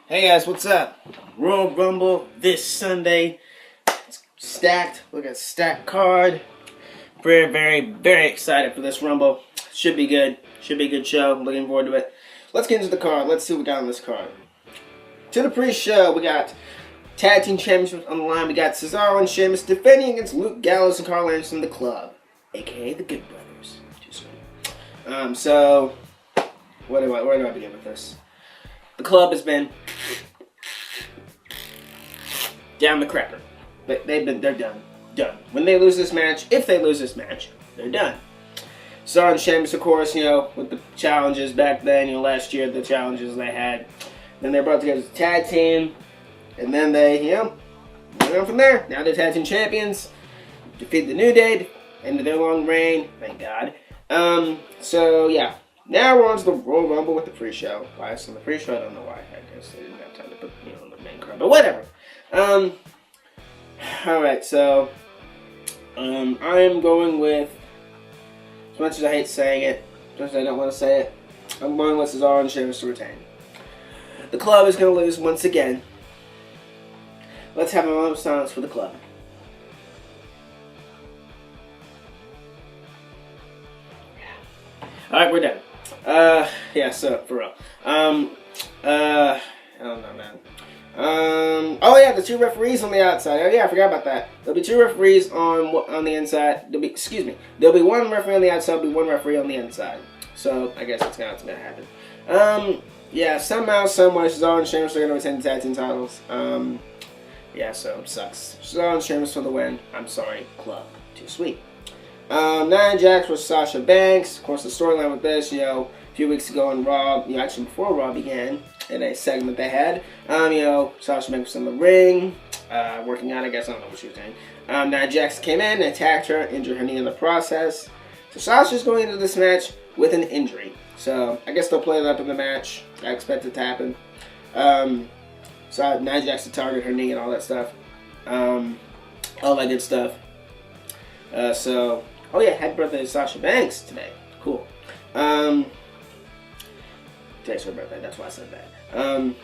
Hey guys, what's up? Royal Rumble this Sunday. It's stacked. Look at stacked card. Very excited for this Rumble. Should be good. Should be a good show. Looking forward to it. Let's get into the card. Let's see what we got on this card. To the pre-show, we got Tag Team Championships on the line. We got Cesaro and Sheamus defending against Luke Gallows and Carl Anderson, the Club, aka the Good Brothers. So where do I begin with this? The Club has been down the crapper. They're done. Done. When they lose this match, if they lose this match, they're done. Cesaro and Sheamus, of course, with the challenges back then, last year, the challenges they had. Then they brought together as a tag team, and then they, went on from there. Now they're tag team champions, defeat the New Day, end of their long reign, thank God. So yeah. Now we're on to the Royal Rumble with the pre-show. Why it's on the pre-show, I don't know why. I guess they didn't have time to put on the main card, but whatever. Alright, so I'm going with, as much as I hate saying it, as much as I don't want to say it, I'm going with Cesaro and Sheamus to retain. The Club is going to lose once again. Let's have a moment of silence for the Club. Alright, we're done. Yeah, so, for real. I don't know, man. Oh yeah, the two referees on the outside. Oh yeah, I forgot about that. There'll be two referees on the inside. There'll be one referee on the outside, there'll be one referee on the inside. So, I guess that's how it's gonna happen. Yeah, somehow, someway, Cesaro and Sheamus are gonna retain the tag team titles. Yeah, so, it sucks. Cesaro and Sheamus for the win. I'm sorry, Club. Too sweet. Nia Jax versus Sasha Banks. Of course, the storyline with this, a few weeks ago on Raw, actually before Raw began, in a segment they had, Sasha Banks was in the ring, working out, I guess, I don't know what she was doing. Nia Jax came in, attacked her, injured her knee in the process. So Sasha's going into this match with an injury. So, I guess they'll play it up in the match. I expect it to happen. So Nia Jax to target her knee and all that stuff. All that good stuff. Oh yeah, happy birthday to Sasha Banks today. Cool. Today's her birthday, that's why I said that. I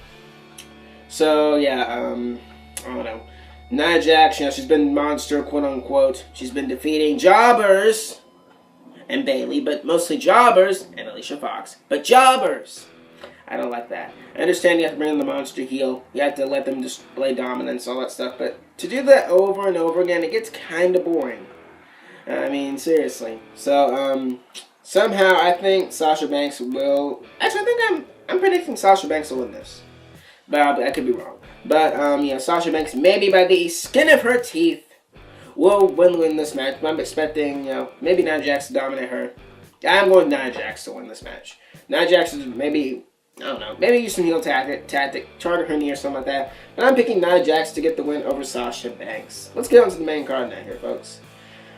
don't know. Nia Jax, she's been monster, quote unquote. She's been defeating jobbers and Bayley, but mostly jobbers and Alicia Fox. But jobbers! I don't like that. I understand you have to bring in the monster heel. You have to let them display dominance, all that stuff. But to do that over and over again, it gets kind of boring. I mean, seriously. So, somehow I think Sasha Banks will... Actually, I think I'm predicting Sasha Banks will win this. But I could be wrong. But, Sasha Banks, maybe by the skin of her teeth, will win this match. But I'm expecting, maybe Nia Jax to dominate her. I'm going Nia Jax to win this match. Nia Jax is maybe... I don't know. Maybe use some heel tactic, target her knee or something like that. But I'm picking Nia Jax to get the win over Sasha Banks. Let's get on to the main card now here, folks.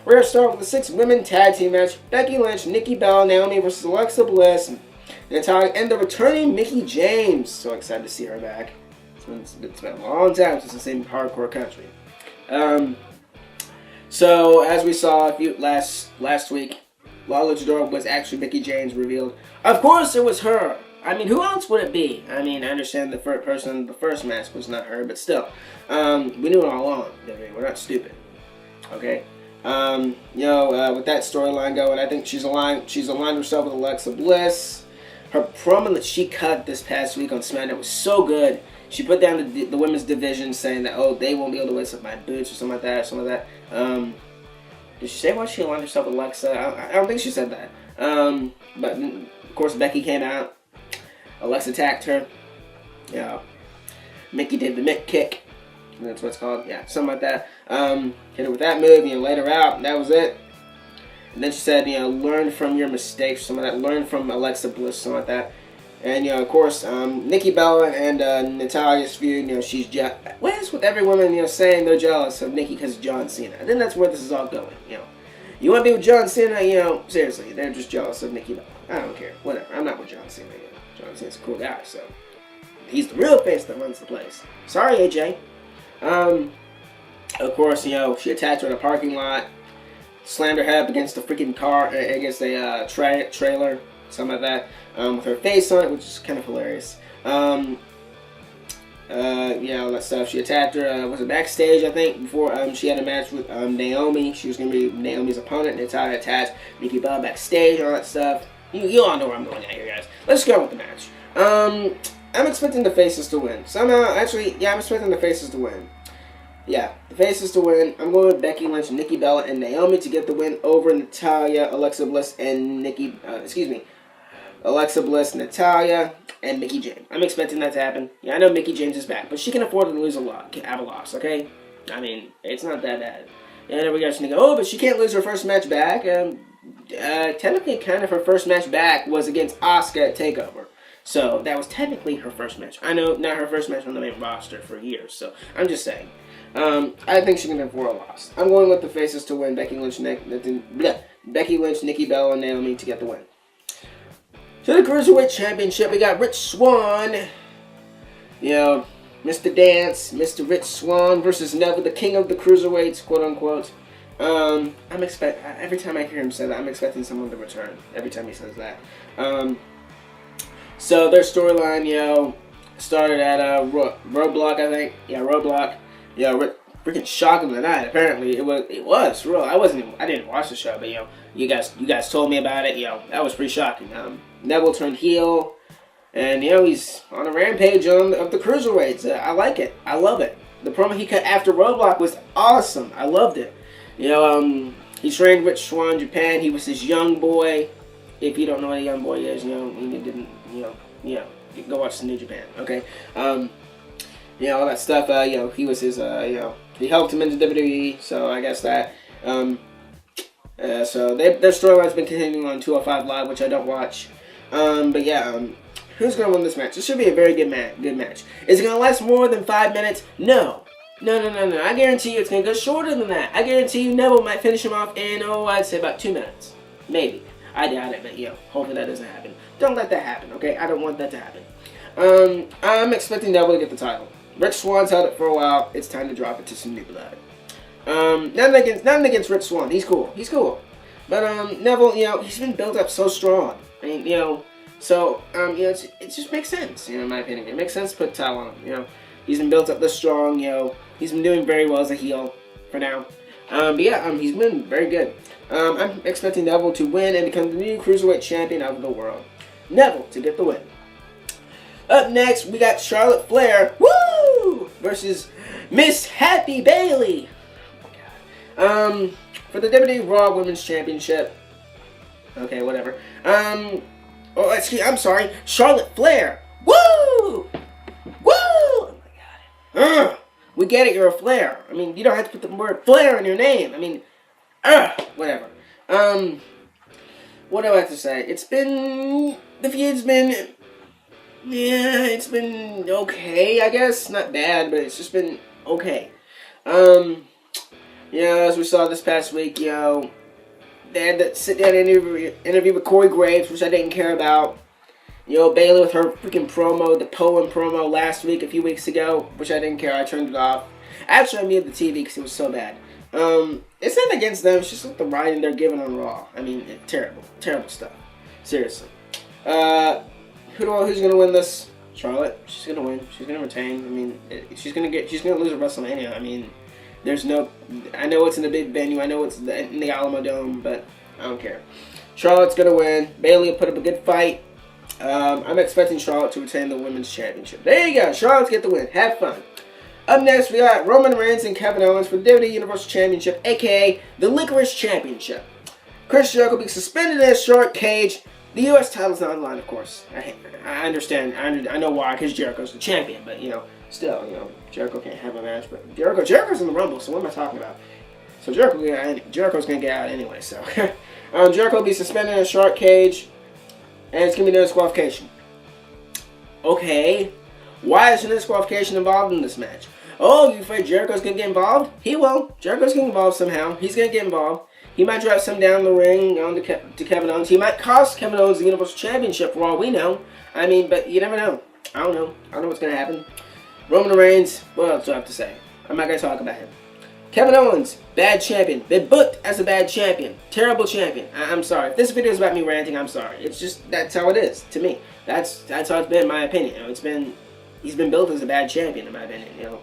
We're going to start with the 6-women tag team match. Becky Lynch, Nikki Bella, Naomi versus Alexa Bliss, Natalya, and the returning Mickie James. So excited to see her back. It's been a long time since it's in hardcore country. So, as we saw last week, Lala Luchador was actually Mickie James revealed. Of course it was her. I mean, who else would it be? I mean, I understand the first match was not her, but still. We knew it all along. We're not stupid. Okay? With that storyline going, I think she's aligned herself with Alexa Bliss. Her promo that she cut this past week on SmackDown was so good. She put down the women's division saying that, they won't be able to lace up my boots or something like that, Did she say why she aligned herself with Alexa? I don't think she said that. But, of course, Becky came out. Alexa attacked her. Mickie did the Mick kick. That's what it's called. Yeah, something like that. Hit her with that move, laid her out, and that was it. And then she said, learn from your mistakes, some of that. Learn from Alexa Bliss, something like that. And, of course, Nikki Bella and Natalya's feud, she's what is with every woman, saying they're jealous of Nikki because of John Cena? I think that's where this is all going, You want to be with John Cena, seriously, they're just jealous of Nikki Bella. I don't care. Whatever. I'm not with John Cena, John Cena's a cool guy, so. He's the real face that runs the place. Sorry, AJ. Of course, she attacked her in a parking lot, slammed her head up against a freaking car, against a trailer, something like that, with her face on it, which is kind of hilarious. all that stuff. She attacked her, was it backstage, I think, before she had a match with Naomi. She was going to be Naomi's opponent. Natalya attacked Nikki Bella backstage, all that stuff. You all know where I'm going at here, guys. Let's go with the match. I'm expecting the faces to win. Somehow, actually, yeah, I'm expecting the faces to win. Yeah, the faces to win. I'm going with Becky Lynch, Nikki Bella, and Naomi to get the win over Natalya, Alexa Bliss, and Alexa Bliss, Natalya, and Mickie James. I'm expecting that to happen. Yeah, I know Mickie James is back, but she can afford to lose a lot, have a loss, okay? I mean, it's not that bad. And then we got thinking, oh, but she can't lose her first match back. Technically, kind of her first match back was against Asuka at TakeOver. So, that was technically her first match. I know, not her first match on the main roster for years, so I'm just saying. I think she can afford a loss. I'm going with the faces to win. Becky Lynch, Nikki Bella, and Naomi to get the win. To the Cruiserweight Championship, we got Rich Swann. Mr. Dance, Mr. Rich Swann versus Neville, the king of the Cruiserweights, quote unquote. Every time I hear him say that, I'm expecting someone to return. Every time he says that. So their storyline, started at Roadblock, I think. Yeah, Roadblock. Freaking shocking tonight. Apparently, it was real. I didn't watch the show, but you guys told me about it. That was pretty shocking. Neville turned heel, and he's on a rampage of the Cruiserweights. I like it. I love it. The promo he cut after Roadblock was awesome. I loved it. He trained Rich Swann in Japan. He was his young boy. If you don't know what a young boy is, you go watch the New Japan. Okay. All that stuff. He was his. He helped him into WWE. So I guess that. So their storyline's been continuing on 205 Live, which I don't watch. But yeah, who's gonna win this match? This should be a very good match. Is it gonna last more than 5 minutes? No. I guarantee you it's gonna go shorter than that. I guarantee you Neville might finish him off in, I'd say about 2 minutes. Maybe. I doubt it, but hopefully that doesn't happen. Don't let that happen, okay? I don't want that to happen. I'm expecting Neville to get the title. Rich Swann's held it for a while. It's time to drop it to some new blood. Nothing against Rich Swann. He's cool. But Neville, he's been built up so strong. I mean, it just makes sense. In my opinion, it makes sense to put the title on him. He's been built up this strong. He's been doing very well as a heel for now. He's been very good. I'm expecting Neville to win and become the new Cruiserweight Champion of the world. Neville to get the win. Up next, we got Charlotte Flair, versus Miss Happy Bailey. For the WWE Raw Women's Championship. Okay, whatever. I'm sorry, Charlotte Flair. Woo! Oh my god. We get it, you're a Flair. I mean, you don't have to put the word Flair in your name. I mean, whatever. What do I have to say? The feud's been, it's been okay, I guess. Not bad, but it's just been okay. As we saw this past week, they had that sit-down interview with Corey Graves, which I didn't care about. Bayley with her freaking promo, the poem promo last week, a few weeks ago, which I didn't care. I turned it off. Actually, I muted the TV because it was so bad. It's not against them. It's just like the writing they're giving on Raw. I mean, terrible stuff. Seriously. Who's gonna win this? Charlotte. She's gonna win. She's gonna retain. I mean, she's gonna lose at WrestleMania. I mean, I know it's in a big venue. I know it's in the Alamo Dome, but I don't care. Charlotte's gonna win. Bayley will put up a good fight. I'm expecting Charlotte to retain the Women's Championship. There you go. Charlotte's get the win. Have fun. Up next, we got Roman Reigns and Kevin Owens for the WWE Universal Championship, a.k.a. the Licorice Championship. Chris Jericho will be suspended in a short cage. The U.S. title's not on the line, of course. I understand. I know why, because Jericho's the champion. But, still, Jericho can't have a match. But Jericho's in the Rumble, so what am I talking about? So Jericho's going to get out anyway, so. Jericho will be suspended in a short cage. And it's going to be no disqualification. Okay. Why is no disqualification involved in this match? Oh, you afraid Jericho's going to get involved? He will. Jericho's going to get involved somehow. He's going to get involved. He might drop some down the ring to Kevin Owens. He might cost Kevin Owens the Universal Championship for all we know. I mean, but you never know. I don't know what's going to happen. Roman Reigns, what else do I have to say? I'm not going to talk about him. Kevin Owens, bad champion. Been booked as a bad champion. Terrible champion. I'm sorry. If this video is about me ranting, I'm sorry. It's just, that's how it is to me. That's how it's been in my opinion. It's been he's been built as a bad champion, in my opinion. You know,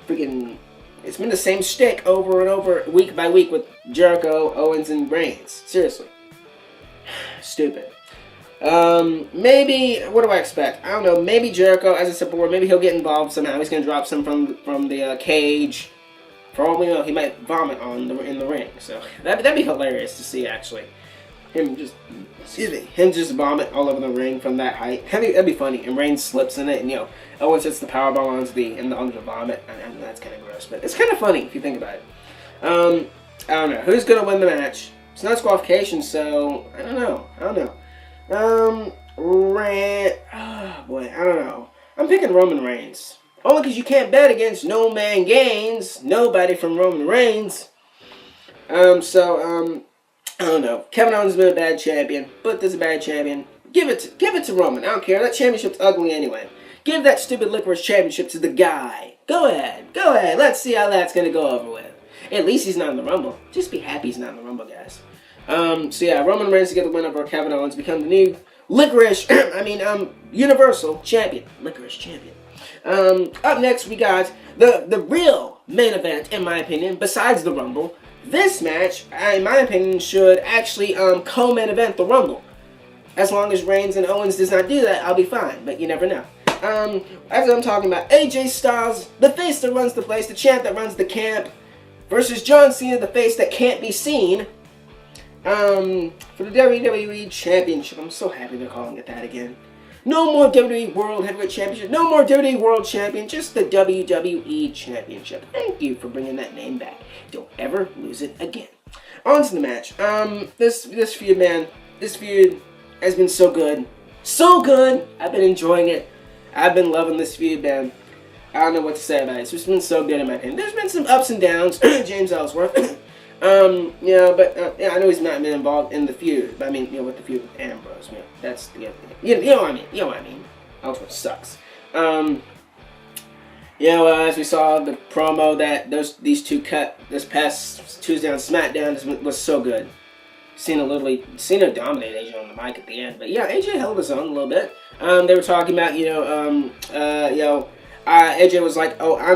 freaking, it's been the same shtick over and over, week by week, with Jericho, Owens, and Reigns. Seriously. Stupid. Maybe, what do I expect? I don't know, maybe Jericho as a support, maybe he'll get involved somehow. He's going to drop some from the cage. For all we know, he might vomit in the ring. So, that'd be hilarious to see, actually. Him just vomit all over the ring from that height. That'd be funny. And Reigns slips in it, and, you know, Owens hits the powerbomb onto the vomit. And that's kind of gross, but it's kind of funny if you think about it. I don't know. Who's going to win the match? It's not disqualification, so I don't know. Oh boy, I don't know. I'm picking Roman Reigns. Only because you can't bet against no man gains. Nobody from Roman Reigns. I don't know. Kevin Owens has been a bad champion, but there's a bad champion. Give it to Roman. I don't care. That championship's ugly anyway. Give that stupid licorice championship to the guy. Go ahead. Let's see how that's gonna go over with. At least he's not in the Rumble. Just be happy he's not in the Rumble, guys. Roman Reigns to get the win over Kevin Owens, become the new Universal Champion. Licorice Champion. Up next, we got the real main event, in my opinion, besides the Rumble. This match, in my opinion, should actually co-main event the Rumble. As long as Reigns and Owens does not do that, I'll be fine, but you never know. As I'm talking about, AJ Styles, the face that runs the place, the champ that runs the camp, versus John Cena, the face that can't be seen, for the WWE Championship. I'm so happy they're calling it that again. No more WWE World Heavyweight Championship. No more WWE World Champion. Just the WWE Championship. Thank you for bringing that name back. Don't ever lose it again. On to the match. This feud, man. This feud has been so good. So good. I've been enjoying it. I've been loving this feud, man. I don't know what to say about it. It's just been so good in my opinion. There's been some ups and downs. James Ellsworth. I know he's not been involved in the feud, but I mean, with the feud with Ambrose, that's the other thing. You know what I mean. Ellsworth sucks. As we saw the promo that these two cut this past Tuesday on SmackDown was so good. Cena dominated AJ on the mic at the end, but yeah, AJ held his own a little bit. They were talking about, AJ was like, "Oh, I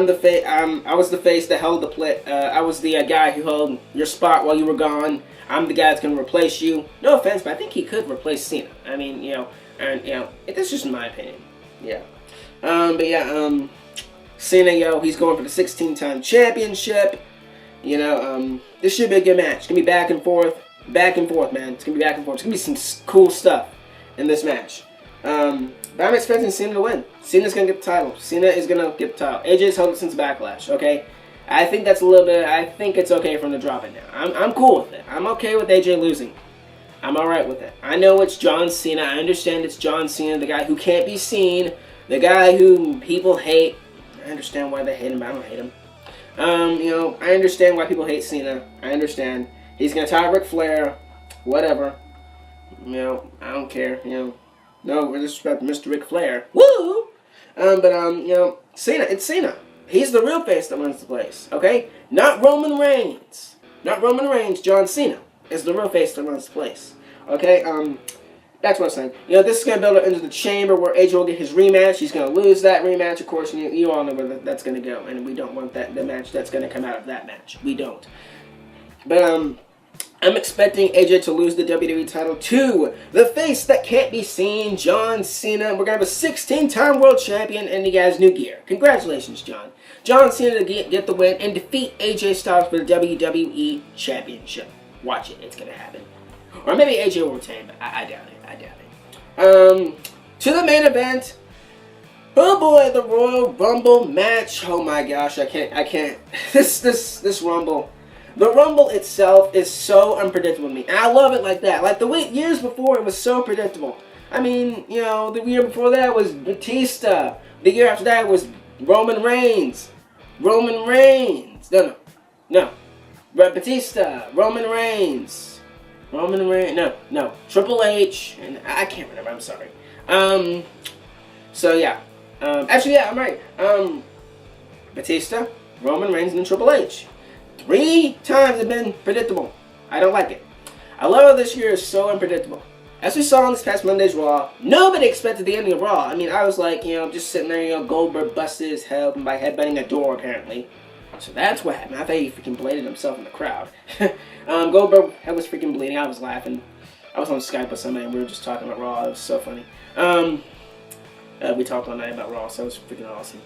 was the face that held the play. I was the guy who held your spot while you were gone. I'm the guy that's gonna replace you." No offense, but I think he could replace Cena. I mean, that's just my opinion. Yeah. Cena, he's going for the 16-time championship. This should be a good match. It's gonna be back and forth, man. It's gonna be back and forth. It's gonna be some cool stuff in this match. But I'm expecting Cena to win. Cena's going to get the title. AJ's held it since Backlash, okay? I think it's okay for him to drop it now. I'm cool with it. I'm okay with AJ losing. I'm alright with it. I know it's John Cena. I understand it's John Cena, the guy who can't be seen, the guy who people hate. I understand why they hate him, but I don't hate him. I understand why people hate Cena. I understand. He's going to tie Ric Flair. Whatever. I don't care, No disrespect to Mr. Ric Flair. Woo! Cena, it's Cena. He's the real face that runs the place, okay? Not Roman Reigns. John Cena is the real face that runs the place, okay? That's what I'm saying. This is going to build up into the chamber where AJ will get his rematch. He's going to lose that rematch, of course, and you all know where that's going to go, and we don't want the match that's going to come out of that match. We don't. But, I'm expecting AJ to lose the WWE title to the face that can't be seen, John Cena. We're going to have a 16-time world champion, and he has new gear. Congratulations, John. John Cena to get the win and defeat AJ Styles for the WWE Championship. Watch it. It's going to happen. Or maybe AJ will retain, but I doubt it. To the main event. Oh boy, the Royal Rumble match. Oh my gosh, I can't. This Rumble. The Rumble itself is so unpredictable to me. And I love it like that. Like years before, it was so predictable. I mean, the year before that was Batista. The year after that was Roman Reigns. No. Batista. Roman Reigns. No. Triple H. And I can't remember. I'm sorry. I'm right. Batista, Roman Reigns, and Triple H. 3 times have been predictable. I don't like it. I love how this year is so unpredictable. as we saw on this past Monday's Raw, nobody expected the ending of Raw. I mean, I was like, just sitting there, Goldberg busted his head by headbutting a door, apparently. So that's what happened. I thought he freaking bladed himself in the crowd. Goldberg head was freaking bleeding. I was laughing. I was on Skype with somebody and we were just talking about Raw. It was so funny. We talked all night about Raw, so it was freaking awesome.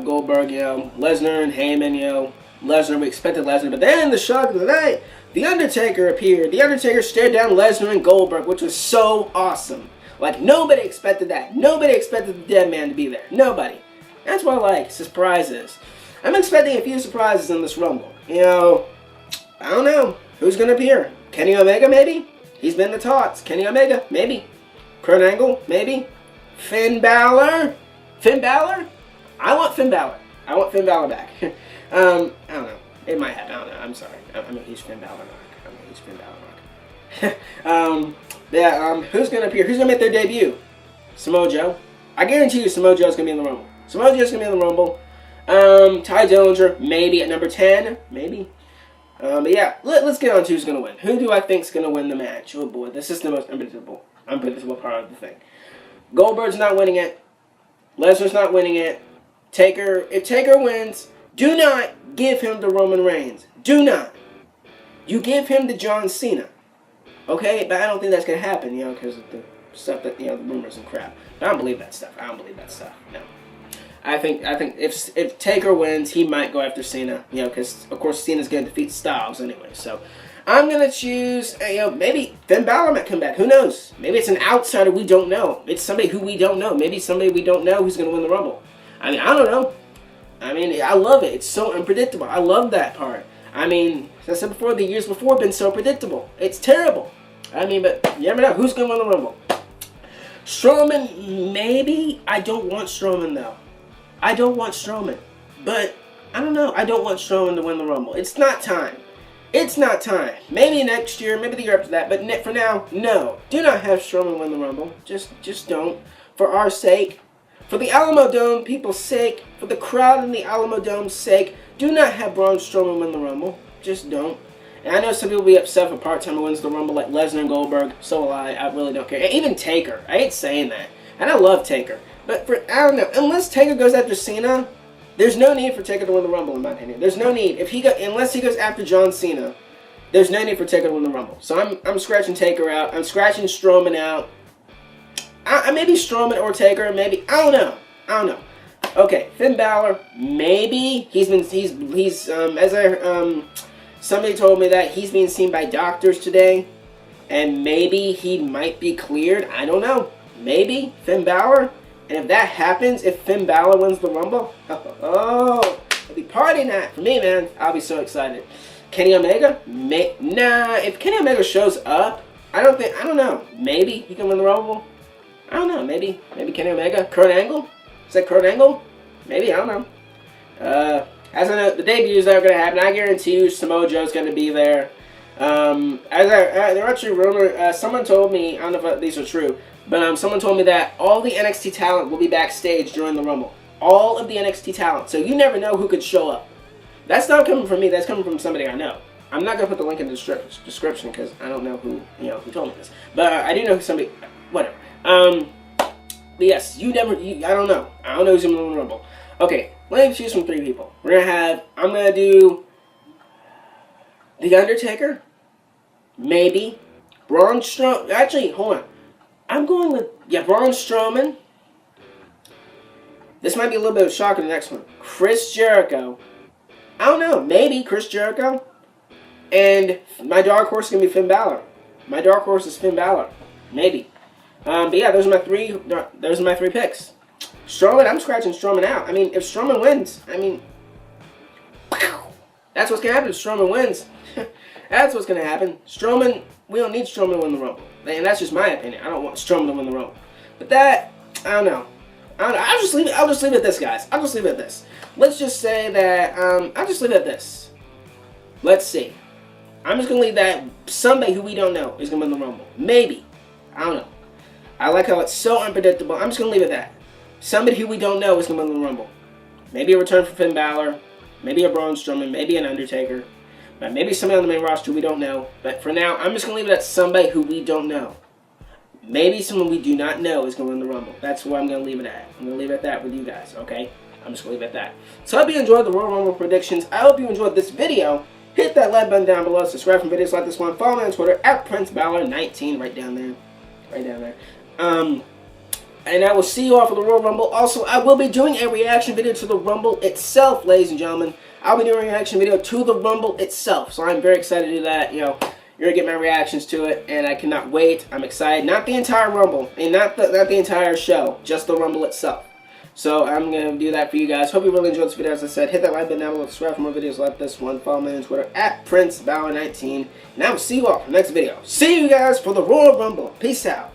Goldberg, Lesnar and Heyman, Lesnar, we expected Lesnar, but then the shock of the night, The Undertaker appeared. The Undertaker stared down Lesnar and Goldberg, which was so awesome. Like, nobody expected that. Nobody expected the dead man to be there. Nobody. That's what I like, surprises. I'm expecting a few surprises in this Rumble. I don't know. Who's going to appear? Kenny Omega, maybe? He's been in the talks. Kenny Omega, maybe. Kurt Angle, maybe. Finn Balor? Finn Balor? I want Finn Balor. I want Finn Balor back. I don't know. It might happen. I don't know. I'm sorry. I'm a huge Finn Balor knock. Who's going to appear? Who's going to make their debut? Samoa Joe. I guarantee you Samoa Joe's going to be in the Rumble. Samoa Joe's going to be in the Rumble. Ty Dillinger, maybe at number 10. Maybe. Let's get on to who's going to win. Who do I think is going to win the match? Oh boy, this is the most unpredictable part of the thing. Goldberg's not winning it. Lesnar's not winning it. If Taker wins, do not give him the Roman Reigns. Do not. You give him the John Cena. Okay? But I don't think that's going to happen, because of the stuff that, the rumors and crap. I don't believe that stuff. No. I think if Taker wins, he might go after Cena, because, of course, Cena's going to defeat Styles anyway. So, I'm going to choose, maybe Finn Balor might come back. Who knows? Maybe it's an outsider we don't know. It's somebody who we don't know. Maybe somebody we don't know who's going to win the Rumble. I don't know. I love it. It's so unpredictable. I love that part. As I said before, the years before have been so predictable. It's terrible. But you never know. Who's going to win the Rumble? Strowman, maybe. I don't want Strowman, though. I don't want Strowman. But, I don't know. I don't want Strowman to win the Rumble. It's not time. It's not time. Maybe next year, maybe the year after that. But for now, no. Do not have Strowman win the Rumble. Just don't. For our sake. For the Alamo Dome people's sake. For the crowd in the Alamo Dome's sake. Do not have Braun Strowman win the Rumble. Just don't. And I know some people will be upset if a part-timer wins the Rumble like Lesnar and Goldberg. So will I. I really don't care. Even Taker. I hate saying that. And I love Taker. But I don't know. Unless Taker goes after Cena, there's no need for Taker to win the Rumble, in my opinion. There's no need. Unless he goes after John Cena, there's no need for Taker to win the Rumble. So I'm scratching Taker out. I'm scratching Strowman out. Maybe Strowman or Taker. Maybe. I don't know. Okay, Finn Balor. Maybe somebody told me that he's being seen by doctors today, and maybe he might be cleared. I don't know. Maybe Finn Balor. And if that happens, if Finn Balor wins the Rumble, it'll be party night for me, man. I'll be so excited. Kenny Omega? Nah, if Kenny Omega shows up, I don't know. Maybe he can win the Rumble. I don't know. Maybe Kenny Omega. Kurt Angle? Is that Kurt Angle? Maybe, I don't know. As I know, the debuts that are going to happen, I guarantee you Samoa Joe's going to be there. There are actually rumors, someone told me, I don't know if these are true, but someone told me that all the NXT talent will be backstage during the Rumble. All of the NXT talent. So you never know who could show up. That's not coming from me. That's coming from somebody I know. I'm not going to put the link in the description because I don't know who told me this. But I do know somebody, whatever. But yes, I don't know. I don't know who's going to win the Rumble. Okay, let me choose from 3 people. I'm going to do The Undertaker. Maybe. Braun Strowman. Actually, hold on. I'm going with, Braun Strowman. This might be a little bit of a shock in the next one. Chris Jericho. I don't know. Maybe Chris Jericho. And my dark horse is going to be Finn Balor. My dark horse is Finn Balor. Maybe. But yeah, those are my 3 picks. Strowman, I'm scratching Strowman out. If Strowman wins, that's what's going to happen if Strowman wins. That's what's going to happen. Strowman, we don't need Strowman to win the Rumble. And that's just my opinion. I don't want Strowman to win the Rumble. But that, I don't know. I'll just leave it at this, guys. I'll just leave it at this. Let's just say that, I'll just leave it at this. Let's see. I'm just going to leave that somebody who we don't know is going to win the Rumble. Maybe. I don't know. I like how it's so unpredictable. I'm just going to leave it at that. Somebody who we don't know is going to win the Rumble. Maybe a return for Finn Balor. Maybe a Braun Strowman. Maybe an Undertaker. Maybe somebody on the main roster we don't know. But for now, I'm just going to leave it at somebody who we don't know. Maybe someone we do not know is going to win the Rumble. That's where I'm going to leave it at. I'm going to leave it at that with you guys, okay? I'm just going to leave it at that. So I hope you enjoyed the Royal Rumble predictions. I hope you enjoyed this video. Hit that like button down below. Subscribe for videos like this one. Follow me on Twitter at PrinceBalor19. Right down there. Right down there. And I will see you all for the Royal Rumble. Also, I will be doing a reaction video to the Rumble itself, ladies and gentlemen. I'll be doing a reaction video to the Rumble itself. So I'm very excited to do that. You know, you're going to get my reactions to it, and I cannot wait. I'm excited. Not the entire Rumble, and not the entire show, just the Rumble itself. So I'm going to do that for you guys. Hope you really enjoyed this video. As I said, hit that like button down below. Subscribe for more videos like this one. Follow me on Twitter at PrinceBalor19. And I will see you all for the next video. See you guys for the Royal Rumble. Peace out.